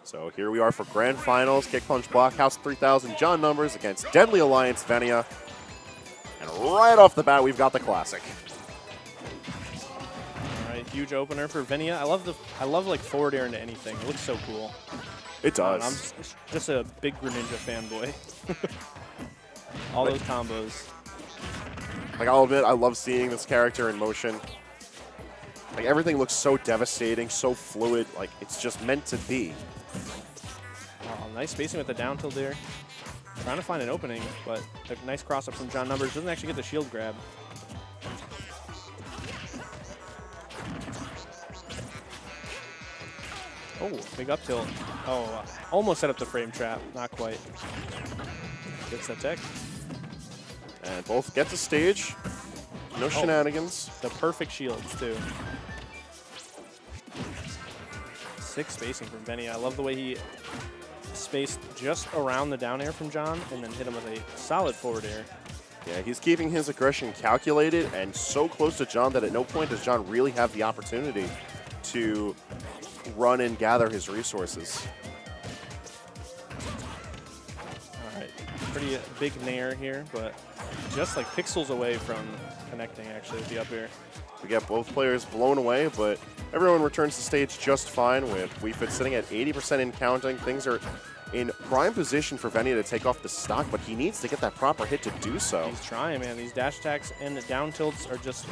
So here we are for Grand Finals, Kick Punch Blockhouse 3000 JohnNumbers against Deadly Alliance Venia. And right off the bat, we've got the classic. All right, huge opener for Venia. I love like forward air into anything. It looks so cool. It does. I'm just a big Greninja fanboy. All those combos. Like, I'll admit, I love seeing this character in motion. Like, everything looks so devastating, so fluid. Like, it's just meant to be. Oh, nice spacing with the down tilt there. Trying to find an opening, but a nice cross up from JohnNumbers. Doesn't actually get the shield grab. Oh, big up tilt. Oh, almost set up the frame trap. Not quite. Gets the tech. And both get to stage. No shenanigans. The perfect shields, too. 6 spacing from Venia. I love the way he spaced just around the down air from John and then hit him with a solid forward air. Yeah, he's keeping his aggression calculated and so close to John that at no point does John really have the opportunity to run and gather his resources. All right, pretty big nair here, but just like pixels away from connecting actually with the up air. We get both players blown away, but everyone returns to stage just fine with Wii Fit sitting at 80% in counting. Things are in prime position for Venia to take off the stock, but he needs to get that proper hit to do so. He's trying, man. These dash attacks and the down tilts are just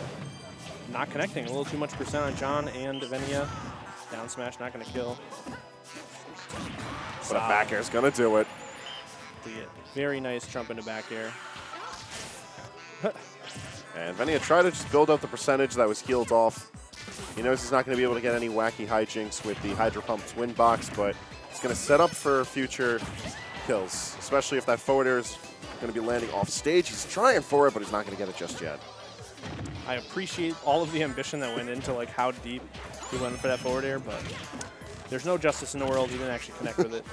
not connecting. A little too much percent on John and Venia. Down smash not going to kill. But a back air is going to do it. Very nice jump into back air. And Venia tried to just build up the percentage that was healed off. He knows he's not going to be able to get any wacky hijinks with the Hydro Pump Twin Box, but he's going to set up for future kills, especially if that forward air is going to be landing off stage. He's trying for it, but he's not going to get it just yet. I appreciate all of the ambition that went into like how deep he went for that forward air, but there's no justice in the world. He didn't actually connect with it.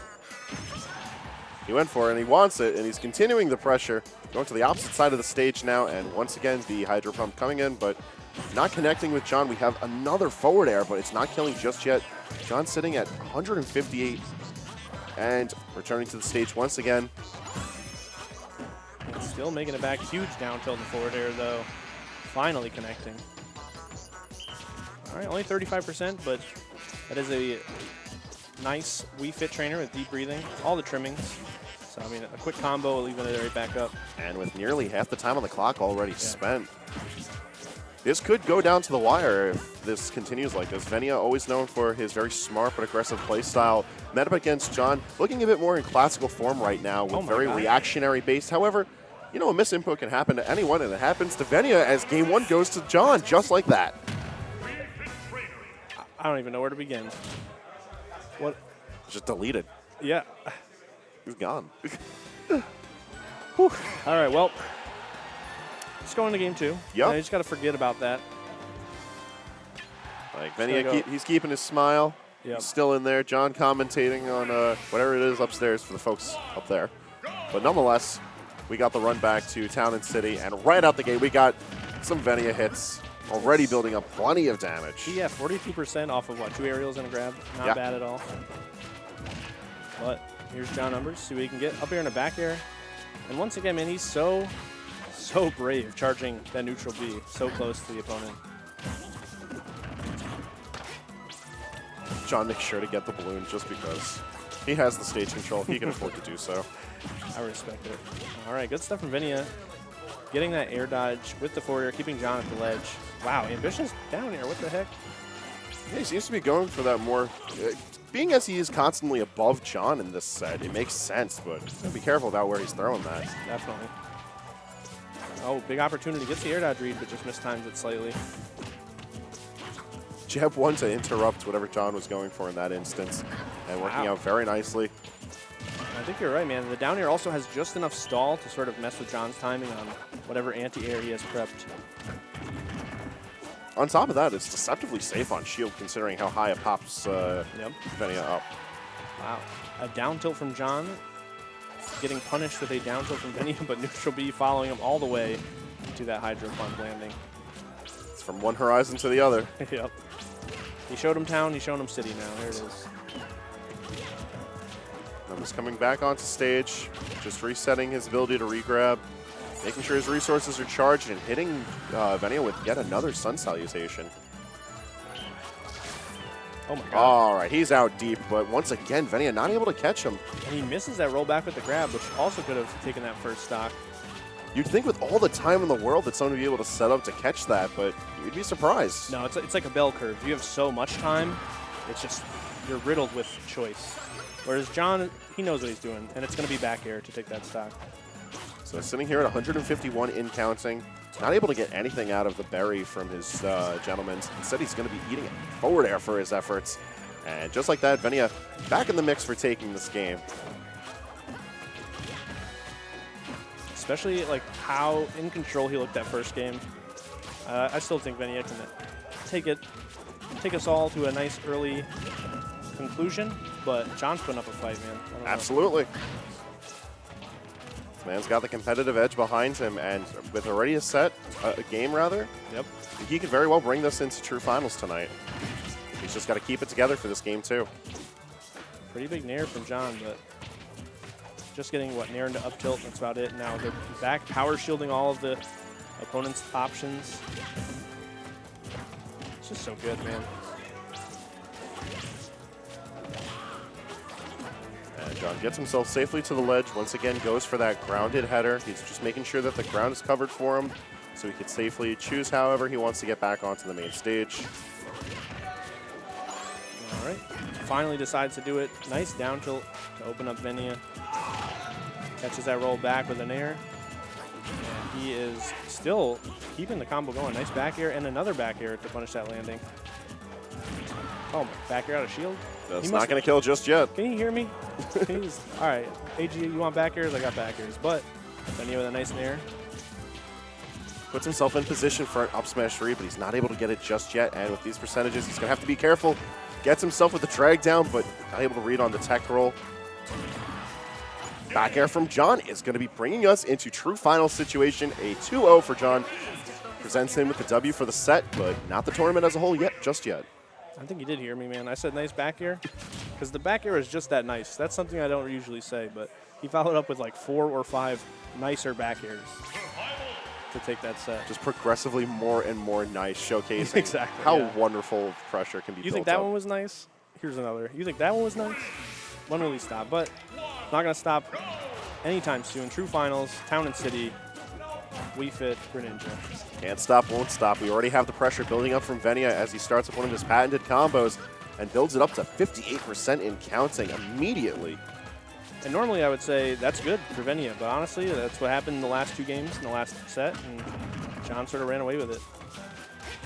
He went for it, and he wants it, and he's continuing the pressure. Going to the opposite side of the stage now, and once again, the Hydro Pump coming in, but not connecting with John. We have another forward air, but it's not killing just yet. John sitting at 158, and returning to the stage once again. And still making it back. Huge down tilt in the forward air, though. Finally connecting. All right, only 35%, but that is a nice Wii Fit trainer with deep breathing. All the trimmings. So, I mean, a quick combo will even it right back up. And with nearly half the time on the clock already spent. This could go down to the wire if this continues like this. Venia, always known for his very smart but aggressive play style, met up against John, looking a bit more in classical form right now with very reactionary based. However, you know, a misinput can happen to anyone, and it happens to Venia as game 1 goes to John, just like that. I don't even know where to begin. What? Just deleted. Yeah. He's gone. All right, well, let's go into game 2. Yep. You just got to forget about that. Like, Venia, he's keeping his smile. Yep. He's still in there. John commentating on whatever it is upstairs for the folks up there. But nonetheless, we got the run back to Town and City, and right out the gate, we got some Venia hits. Already building up plenty of damage. Yeah, 42% off of what, 2 aerials and a grab. Not bad at all. But here's JohnNumbers. See what he can get up here in a back air. And once again, man, he's so brave charging that neutral B so close to the opponent. John makes sure to get the balloon just because he has the stage control. He can afford to do so. I respect it. All right, good stuff from Venia. Getting that air dodge with the forward air, keeping John at the ledge. Wow, ambitious down air. What the heck? Yeah, he seems to be going for that more. Being as he is constantly above John in this set, it makes sense, but be careful about where he's throwing that. Definitely. Oh, big opportunity. Gets the air dodge read, but just mistimes it slightly. Jab 1 to interrupt whatever John was going for in that instance, and working out very nicely. I think you're right, man. The down air also has just enough stall to sort of mess with John's timing on whatever anti-air he has prepped. On top of that, it's deceptively safe on shield considering how high it pops Venia up. Wow. A down tilt from John. Getting punished with a down tilt from Venia, but neutral B following him all the way to that Hydro Pump landing. It's from one horizon to the other. Yep. He showed him town, he showed him city now. There it is. Numbers coming back onto stage, just resetting his ability to regrab, making sure his resources are charged, and hitting Venia with yet another Sun Salutation. Oh my god. All right, he's out deep, but once again, Venia not able to catch him. And he misses that roll back with the grab, which also could have taken that first stock. You'd think with all the time in the world that someone would be able to set up to catch that, but you'd be surprised. No, it's like a bell curve. You have so much time, it's just, you're riddled with choice. Whereas John, he knows what he's doing, and it's going to be back air to take that stock. So sitting here at 151 in counting, not able to get anything out of the berry from his gentleman. Instead, he's going to be eating it forward air for his efforts. And just like that, Venia back in the mix for taking this game. Especially like how in control he looked that first game. I still think Venia can take us all to a nice early conclusion, but John's putting up a fight, man. I don't know. Absolutely. This man's got the competitive edge behind him, and with already a game rather, Yep. he could very well bring this into true finals tonight. He's just got to keep it together for this game too. Pretty big nair from John, but just getting what, nair into up tilt, that's about it. Now they're back power shielding all of the opponent's options. It's just so good, man. And John gets himself safely to the ledge. Once again, goes for that grounded header. He's just making sure that the ground is covered for him so he could safely choose however he wants to get back onto the main stage. All right, finally decides to do it. Nice down tilt to open up Venia. Catches that roll back with an air. And he is still keeping the combo going. Nice back air and another back air to punish that landing. Oh, my back air out of shield. That's not going to kill just yet. Can you hear me? All right, AG, you want back airs? I got back airs. But Venia with a nice nair. Puts himself in position for an up smash 3, but he's not able to get it just yet. And with these percentages, he's going to have to be careful. Gets himself with the drag down, but not able to read on the tech roll. Back air from John is going to be bringing us into true final situation. A 2-0 for John. Presents him with the W for the set, but not the tournament as a whole yet, just yet. I think you did hear me, man. I said nice back air because the back air is just that nice. That's something I don't usually say, but he followed up with like 4 or 5 nicer back airs to take that set. Just progressively more and more nice, showcasing Exactly, how yeah. wonderful pressure can be You built think that up. one was nice? Here's another. You think that one was nice? When will he stop? But not going to stop anytime soon. True finals, Town and City, Wii Fit, Greninja. Can't stop, won't stop. We already have the pressure building up from Venia as he starts with one of his patented combos and builds it up to 58% in counting immediately. And normally I would say that's good for Venia, but honestly, that's what happened in the last 2 games, in the last set, and John sort of ran away with it.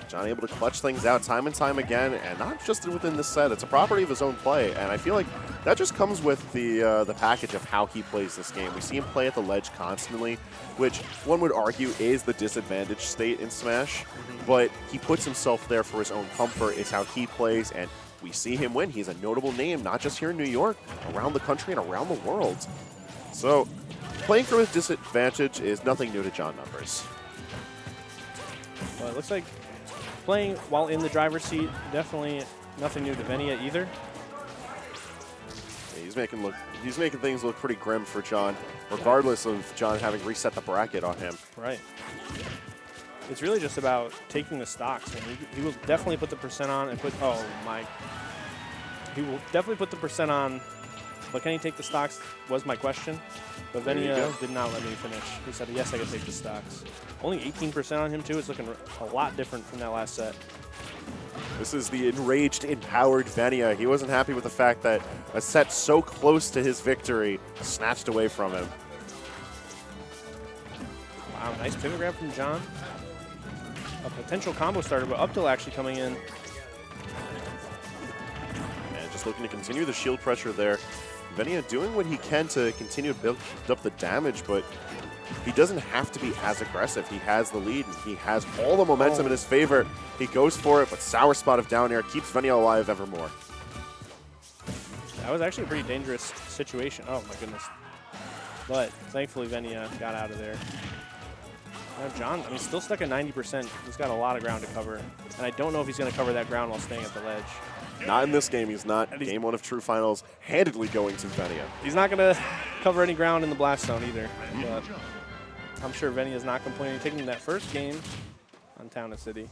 John able to clutch things out time and time again, and not just within this set. It's a property of his own play, and I feel like that just comes with the package of how he plays this game. We see him play at the ledge constantly, which one would argue is the disadvantaged state in Smash, but he puts himself there for his own comfort. It's how he plays, and we see him win. He's a notable name, not just here in New York, around the country and around the world. So playing from his disadvantage is nothing new to JohnNumbers. Well, it looks like playing while in the driver's seat, definitely nothing new to Venia either. Yeah, he's making things look pretty grim for John, regardless of John having reset the bracket on him. Right. It's really just about taking the stocks. And he will definitely put the percent on and put, oh my. He will definitely put the percent on, but can he take the stocks was my question. But Venia did not let me finish. He said, yes, I can take the stocks. Only 18% on him, too. It's looking a lot different from that last set. This is the enraged, empowered Venia. He wasn't happy with the fact that a set so close to his victory snatched away from him. Wow, nice pivot grab from John. A potential combo starter, but up tilt actually coming in. And just looking to continue the shield pressure there. Venia doing what he can to continue to build up the damage, but he doesn't have to be as aggressive. He has the lead, and he has all the momentum in his favor. He goes for it, but sour spot of down air keeps Venia alive evermore. That was actually a pretty dangerous situation. Oh, my goodness. But thankfully, Venia got out of there. Now John, I mean, still stuck at 90%. He's got a lot of ground to cover. And I don't know if he's going to cover that ground while staying at the ledge. Not in this game. He's not. Game 1 of True Finals, handedly going to Venia. He's not going to cover any ground in the blast zone either. But I'm sure Venia is not complaining. Taking that first game on Town and City.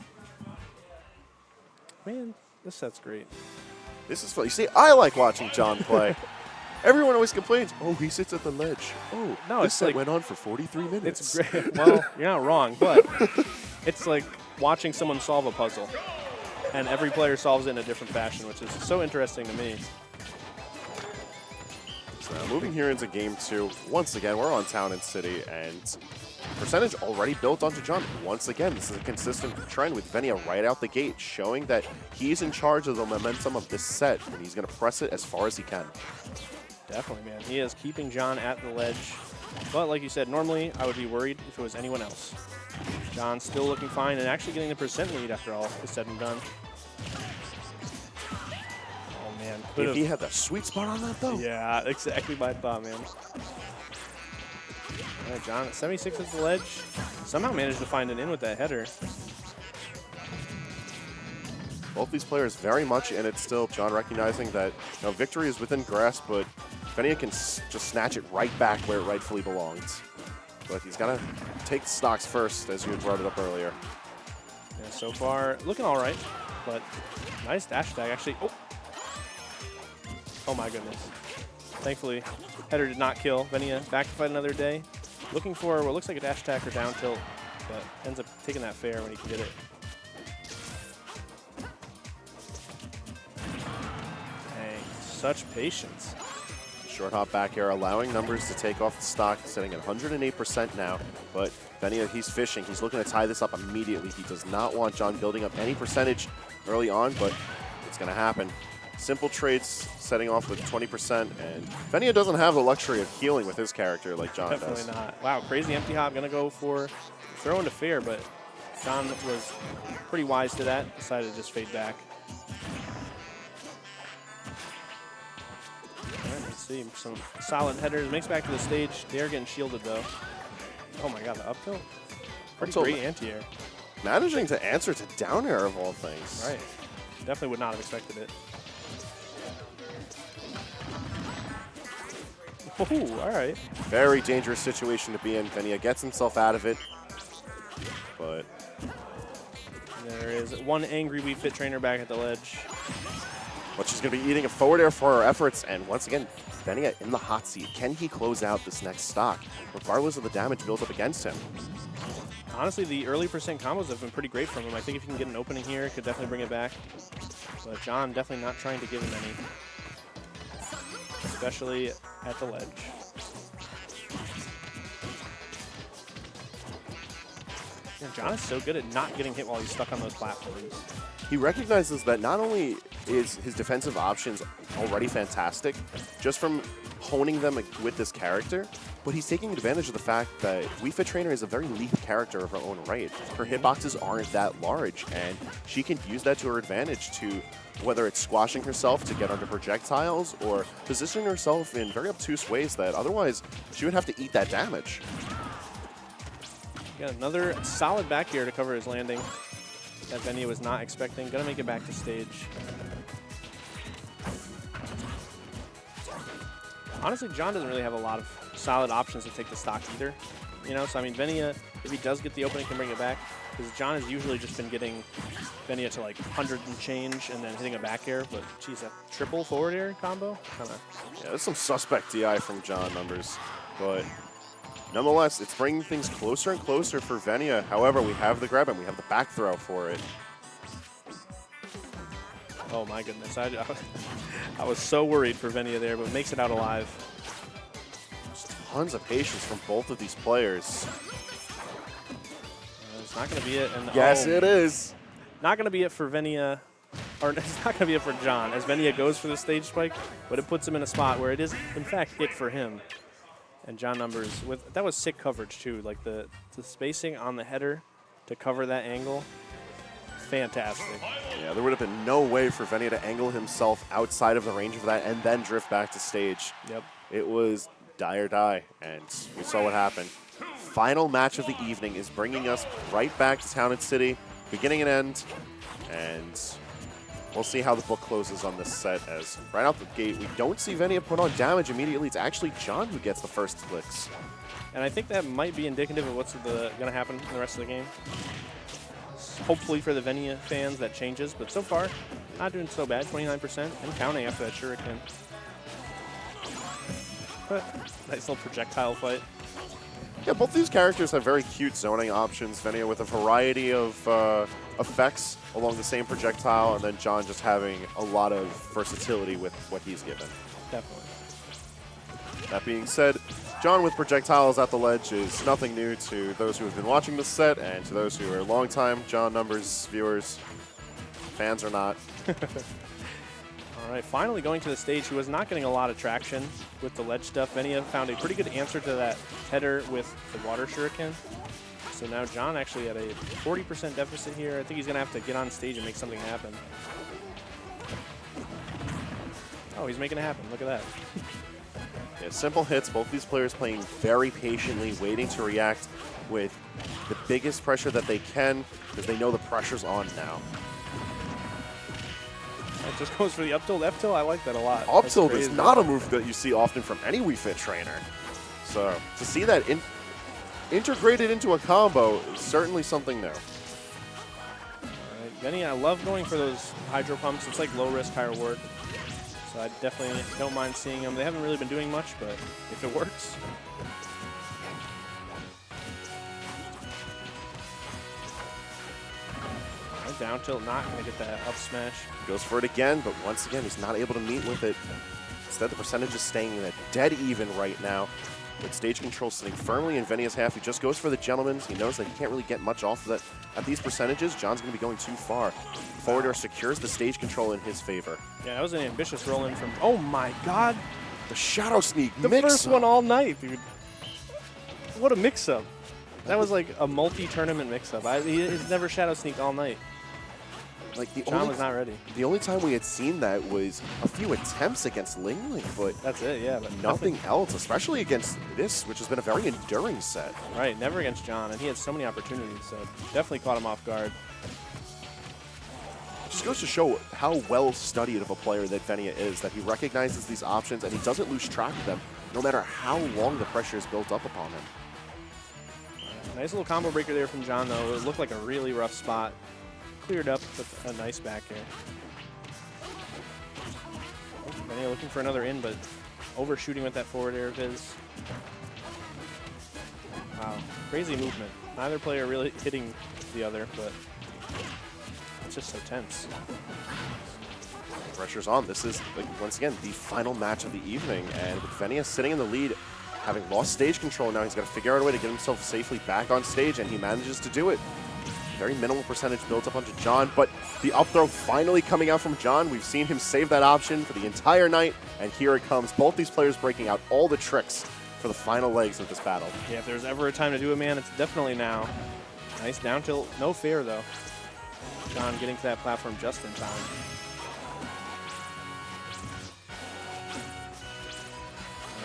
Man, this set's great. This is fun. You see, I like watching John play. Everyone always complains, oh, he sits at the ledge. Oh, no, this it's set like, went on for 43 minutes. It's great. Well, you're not wrong, but it's like watching someone solve a puzzle. And every player solves it in a different fashion, which is so interesting to me. So moving here into game 2, once again, we're on Town and City, and percentage already built onto John. Once again, this is a consistent trend with Venia right out the gate, showing that he's in charge of the momentum of this set, and he's going to press it as far as he can. Definitely, man. He is keeping John at the ledge. But like you said, normally I would be worried if it was anyone else. John's still looking fine and actually getting the percent lead after all is said and done. Oh, man. If he had the sweet spot on that, though. Yeah, exactly my thought, man. All right, John at 76 at the ledge. Somehow managed to find an in with that header. Both these players very much in it still. John recognizing that victory is within grasp, but Venia can just snatch it right back where it rightfully belongs. But he's got to take the stocks first, as you had brought it up earlier. Yeah, so far, looking all right, but nice dash attack, actually. Oh my goodness. Thankfully, header did not kill. Venia back to fight another day. Looking for what looks like a dash attack or down tilt, but ends up taking that fair when he can get it. Dang, such patience. Short hop back air, allowing Numbers to take off the stock, sitting at 108% now. But Venia, he's fishing. He's looking to tie this up immediately. He does not want John building up any percentage early on, but it's going to happen. Simple trades setting off with 20%, and Venia doesn't have the luxury of healing with his character like John does. Definitely not. Wow, crazy empty hop, going to go for throw into fair, but John was pretty wise to that. Decided to just fade back. All right, let's see. Some solid headers. Makes back to the stage. They are getting shielded, though. Oh, my God, the up tilt. Pretty great anti-air. Managing to answer to down air of all things. Right. Definitely would not have expected it. Oh, all right. Very dangerous situation to be in. Venia gets himself out of it, but there is one angry Wii Fit trainer back at the ledge. But she's going to be eating a forward air for her efforts, and once again, Venia in the hot seat. Can he close out this next stock, regardless of the damage built up against him? Honestly, the early percent combos have been pretty great from him. I think if he can get an opening here, could definitely bring it back. But John definitely not trying to give him any, especially at the ledge. And John is so good at not getting hit while he's stuck on those platforms. He recognizes that not only is his defensive options already fantastic, just from honing them with this character, but he's taking advantage of the fact that Wii Fit Trainer is a very lethal character of her own right. Her hitboxes aren't that large, and she can use that to her advantage to, whether it's squashing herself to get under projectiles or positioning herself in very obtuse ways that otherwise she would have to eat that damage. Got another solid back air to cover his landing that Venia was not expecting. Gonna make it back to stage. Honestly, John doesn't really have a lot of solid options to take the stock either. You know, so I mean, Venia, if he does get the opening, can bring it back. Because John has usually just been getting Venia to like 100 and change and then hitting a back air. But geez, that triple forward air combo, kind of. Yeah, there's some suspect DI from JohnNumbers, but nonetheless, it's bringing things closer and closer for Venia. However, we have the grab and we have the back throw for it. Oh my goodness, I was so worried for Venia there, but makes it out alive. Just tons of patience from both of these players. It's not going to be it. And yes, it is. Not going to be it for Venia, or it's not going to be it for John, as Venia goes for the stage spike, but it puts him in a spot where it is, in fact, it for him. And JohnNumbers, that was sick coverage too, like the spacing on the header to cover that angle. Fantastic. Yeah, there would have been no way for Venia to angle himself outside of the range of that and then drift back to stage. Yep. It was die or die, and we saw what happened. Final match of the evening is bringing us right back to Town and City, beginning and end, and We'll see how the book closes on this set, as right out the gate, we don't see Venia put on damage immediately. It's actually John who gets the first licks. And I think that might be indicative of what's going to happen in the rest of the game. Hopefully for the Venia fans that changes, but so far, not doing so bad, 29% and counting after that shuriken. But nice little projectile fight. Yeah, both these characters have very cute zoning options. Venia with a variety of effects along the same projectile, and then John just having a lot of versatility with what he's given. Definitely. That being said, John with projectiles at the ledge is nothing new to those who have been watching this set and to those who are longtime JohnNumbers viewers. Fans or not. All right, finally going to the stage. He was not getting a lot of traction with the ledge stuff. Venia found a pretty good answer to that header with the water shuriken. So now John actually at a 40% deficit here. I think he's going to have to get on stage and make something happen. Oh, he's making it happen. Look at that. Yeah, simple hits. Both these players playing very patiently, waiting to react with the biggest pressure that they can because they know the pressure's on now. It just goes for the up tilt, F tilt. I like that a lot. Up tilt is not a move that you see often from any Wii Fit trainer. So to see that integrated into a combo is certainly something new. All right, Venia, I love going for those hydro pumps. It's like low risk, high reward. So I definitely don't mind seeing them. They haven't really been doing much, but if it works. Down tilt, not going to get that up smash. Goes for it again, but once again, he's not able to meet with it. Instead, the percentage is staying at dead even right now. With stage control sitting firmly in Venia's half, he just goes for the gentleman's. He knows that he can't really get much off of that. At these percentages, John's going to be going too far. Forward air secures the stage control in his favor. Yeah, that was an ambitious roll-in from, oh my god. The shadow sneak The first one all night, dude. What a mix-up. That was like a multi-tournament mix-up. He's never shadow sneaked all night. Like John was not ready. The only time we had seen that was a few attempts against Ling Ling, but that's it, yeah. But nothing else, especially against this, which has been a very enduring set. Right, never against John, and he had so many opportunities, so definitely caught him off guard. It just goes to show how well studied of a player that Venia is, that he recognizes these options and he doesn't lose track of them, no matter how long the pressure is built up upon him. Nice little combo breaker there from John, though. It looked like a really rough spot. Cleared up with a nice back air. Venia looking for another in, but overshooting with that forward air of his. Wow, crazy movement. Neither player really hitting the other, but it's just so tense. Pressure's on. This is, like, once again, the final match of the evening, and with Venia sitting in the lead, having lost stage control, now he's got to figure out a way to get himself safely back on stage, and he manages to do it. Very minimal percentage built up onto John, but the up throw finally coming out from John. We've seen him save that option for the entire night, and here it comes. Both these players breaking out all the tricks for the final legs of this battle. Yeah, if there's ever a time to do it, man, it's definitely now. Nice down tilt. No fair, though. John getting to that platform just in time.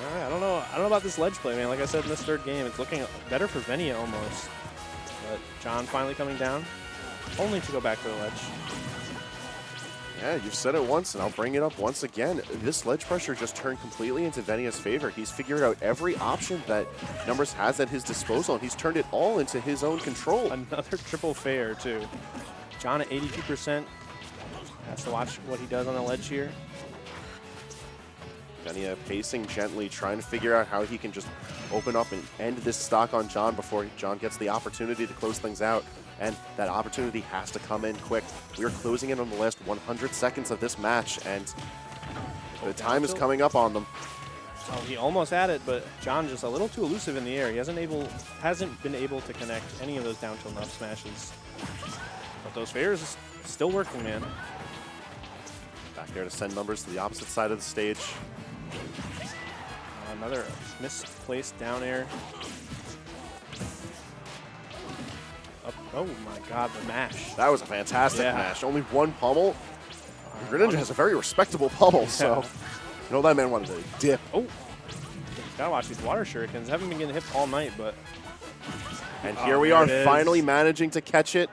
All right, I don't know about this ledge play, man. Like I said in this third game, it's looking better for Venia almost. But John finally coming down, only to go back to the ledge. Yeah, you've said it once, and I'll bring it up once again. This ledge pressure just turned completely into Venia's favor. He's figured out every option that Numbers has at his disposal, and he's turned it all into his own control. Another triple fair, too. John at 82%. Has to watch what he does on the ledge here. Venia pacing gently, trying to figure out how he can just open up and end this stock on John before John gets the opportunity to close things out. And that opportunity has to come in quick. We are closing in on the last 100 seconds of this match, and the time is coming up on them. Oh, he almost had it, but John just a little too elusive in the air. He hasn't been able to connect any of those down tilt up smashes. But those fairs still working, man. Back there to send Numbers to the opposite side of the stage. Another misplaced down air. Up. Oh my god, the mash. That was a fantastic mash. Only one pummel. Greninja has a very respectable pummel, so you know that man wanted to dip. Oh, gotta watch these water shurikens. Haven't been getting hit all night, but. And here we are finally managing to catch it.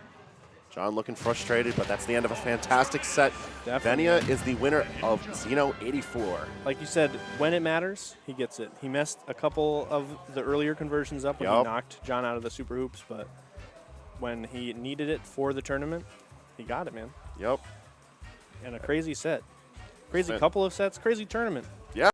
John looking frustrated, but that's the end of a fantastic set. Definitely. Venia is the winner of XenoEightyFour. Like you said, when it matters, he gets it. He messed a couple of the earlier conversions up when he knocked John out of the Super Hoops, but when he needed it for the tournament, he got it, man. Yep. And a crazy set. Crazy couple of sets, crazy tournament.